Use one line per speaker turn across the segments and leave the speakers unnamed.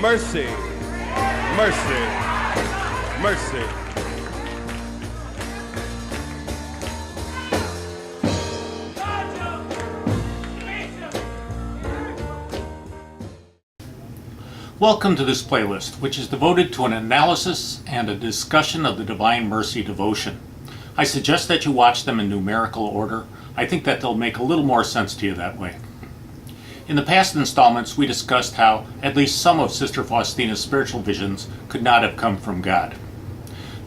Mercy, mercy, mercy.
Welcome to this playlist, which is devoted to an analysis and a discussion of the Divine Mercy devotion. I suggest that you watch them in numerical order. I think that they'll make a little more sense to you that way. In the past installments, we discussed how at least some of Sister Faustina's spiritual visions could not have come from God.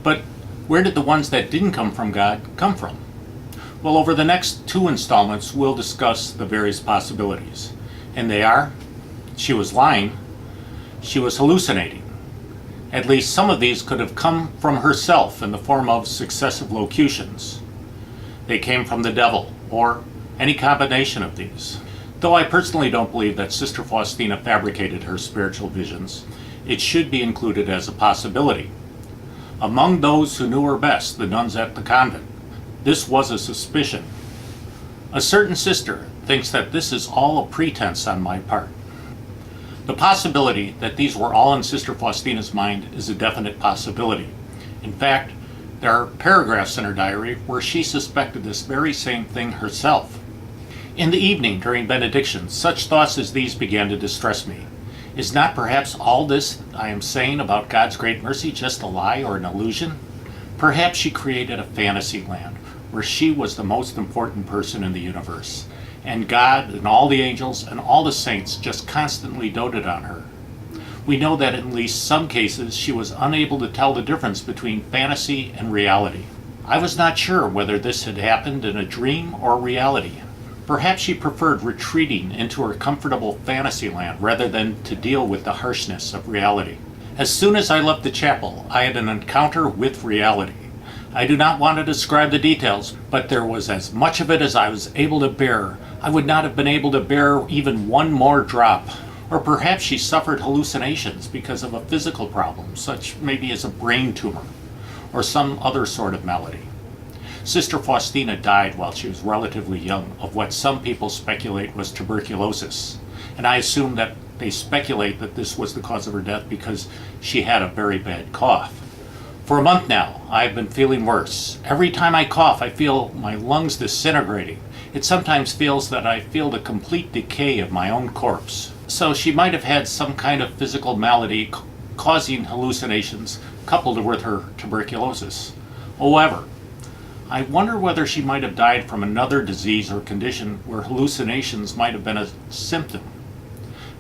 But where did the ones that didn't come from God come from? Well, over the next two installments, we'll discuss the various possibilities. And they are, she was lying, she was hallucinating. At least some of these could have come from herself in the form of successive locutions. They came from the devil, or any combination of these. Though I personally don't believe that Sister Faustina fabricated her spiritual visions, it should be included as a possibility. Among those who knew her best, the nuns at the convent, this was a suspicion. A certain sister thinks that this is all a pretense on my part. The possibility that these were all in Sister Faustina's mind is a definite possibility. In fact, there are paragraphs in her diary where she suspected this very same thing herself. In the evening, during benediction, such thoughts as these began to distress me. Is not perhaps all this I am saying about God's great mercy just a lie or an illusion? Perhaps she created a fantasy land where she was the most important person in the universe, and God and all the angels and all the saints just constantly doted on her. We know that in at least some cases she was unable to tell the difference between fantasy and reality. I was not sure whether this had happened in a dream or reality. Perhaps she preferred retreating into her comfortable fantasy land rather than to deal with the harshness of reality. As soon as I left the chapel, I had an encounter with reality. I do not want to describe the details, but there was as much of it as I was able to bear. I would not have been able to bear even one more drop. Or perhaps she suffered hallucinations because of a physical problem, such maybe as a brain tumor, or some other sort of malady. Sister Faustina died while she was relatively young of what some people speculate was tuberculosis, and I assume that they speculate that this was the cause of her death because she had a very bad cough. For a month now, I've been feeling worse. Every time I cough, I feel my lungs disintegrating. It sometimes feels that I feel the complete decay of my own corpse. So she might have had some kind of physical malady causing hallucinations coupled with her tuberculosis. However, I wonder whether she might have died from another disease or condition where hallucinations might have been a symptom.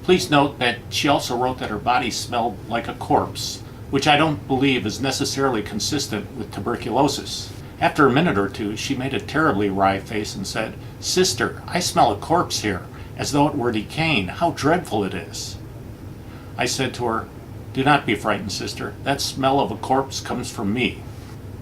Please note that she also wrote that her body smelled like a corpse, which I don't believe is necessarily consistent with tuberculosis. After a minute or two, she made a terribly wry face and said, "Sister, I smell a corpse here, as though it were decaying. How dreadful it is." I said to her, "Do not be frightened, sister. That smell of a corpse comes from me."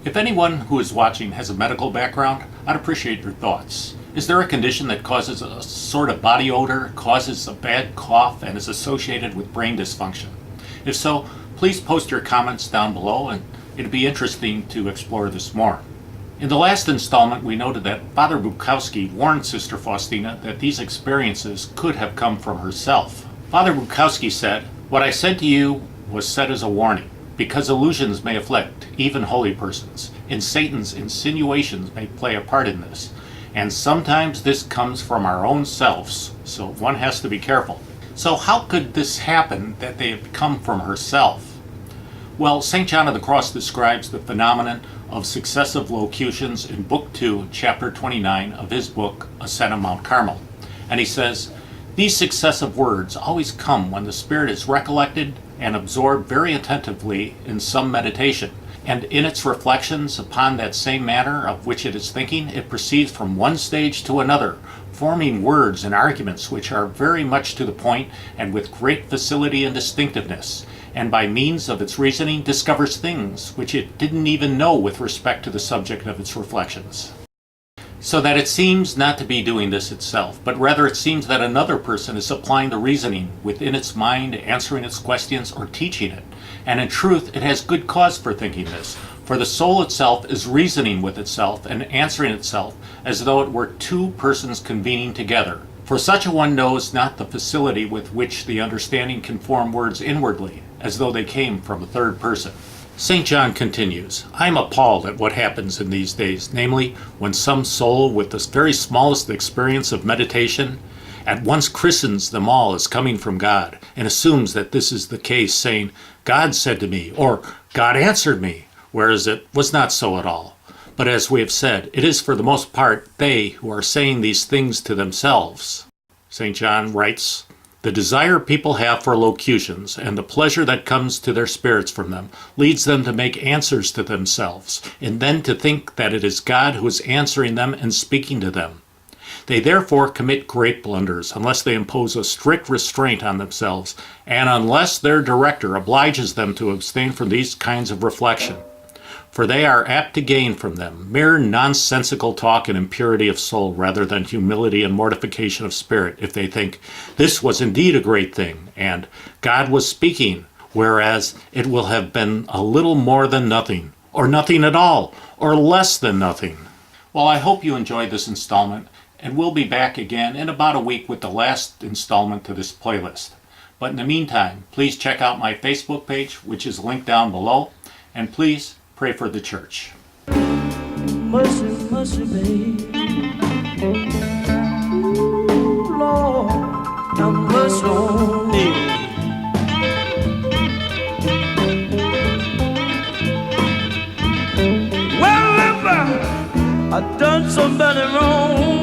If anyone who is watching has a medical background, I'd appreciate your thoughts. Is there a condition that causes a sort of body odor, causes a bad cough, and is associated with brain dysfunction? If so, please post your comments down below, and it'd be interesting to explore this more. In the last installment, we noted that Father Bukowski warned Sister Faustina that these experiences could have come from herself. Father Bukowski said, "What I said to you was said as a warning, because illusions may afflict even holy persons, and Satan's insinuations may play a part in this. And sometimes this comes from our own selves, so one has to be careful." So how could this happen that they have come from herself? Well, St. John of the Cross describes the phenomenon of successive locutions in Book 2, Chapter 29 of his book, Ascent of Mount Carmel. And he says, "These successive words always come when the Spirit is recollected and absorbed very attentively in some meditation, and in its reflections upon that same matter of which it is thinking, it proceeds from one stage to another, forming words and arguments which are very much to the point and with great facility and distinctiveness, and by means of its reasoning discovers things which it didn't even know with respect to the subject of its reflections. So that it seems not to be doing this itself, but rather it seems that another person is applying the reasoning within its mind, answering its questions, or teaching it. And in truth, it has good cause for thinking this, for the soul itself is reasoning with itself and answering itself as though it were two persons convening together, For such a one knows not the facility with which the understanding can form words inwardly, as though they came from a third person. St. John continues, I am appalled at what happens in these days, namely, when some soul with the very smallest experience of meditation at once christens them all as coming from God, and assumes that this is the case, saying, God said to me, or God answered me, whereas it was not so at all. But as we have said, it is for the most part they who are saying these things to themselves. St. John writes, the desire people have for locutions and the pleasure that comes to their spirits from them leads them to make answers to themselves, and then to think that it is God who is answering them and speaking to them. They therefore commit great blunders unless they impose a strict restraint on themselves, and unless their director obliges them to abstain from these kinds of reflection. For they are apt to gain from them mere nonsensical talk and impurity of soul rather than humility and mortification of spirit, if they think, this was indeed a great thing, and God was speaking, whereas it will have been a little more than nothing, or nothing at all, or less than nothing. Well, I hope you enjoyed this installment, and we'll be back again in about a week with the last installment to this playlist. But in the meantime, please check out my Facebook page, which is linked down below, and please pray for the church.
Mercy, mercy, babe. Ooh, Lord, have mercy on me. Well, if I done somebody wrong,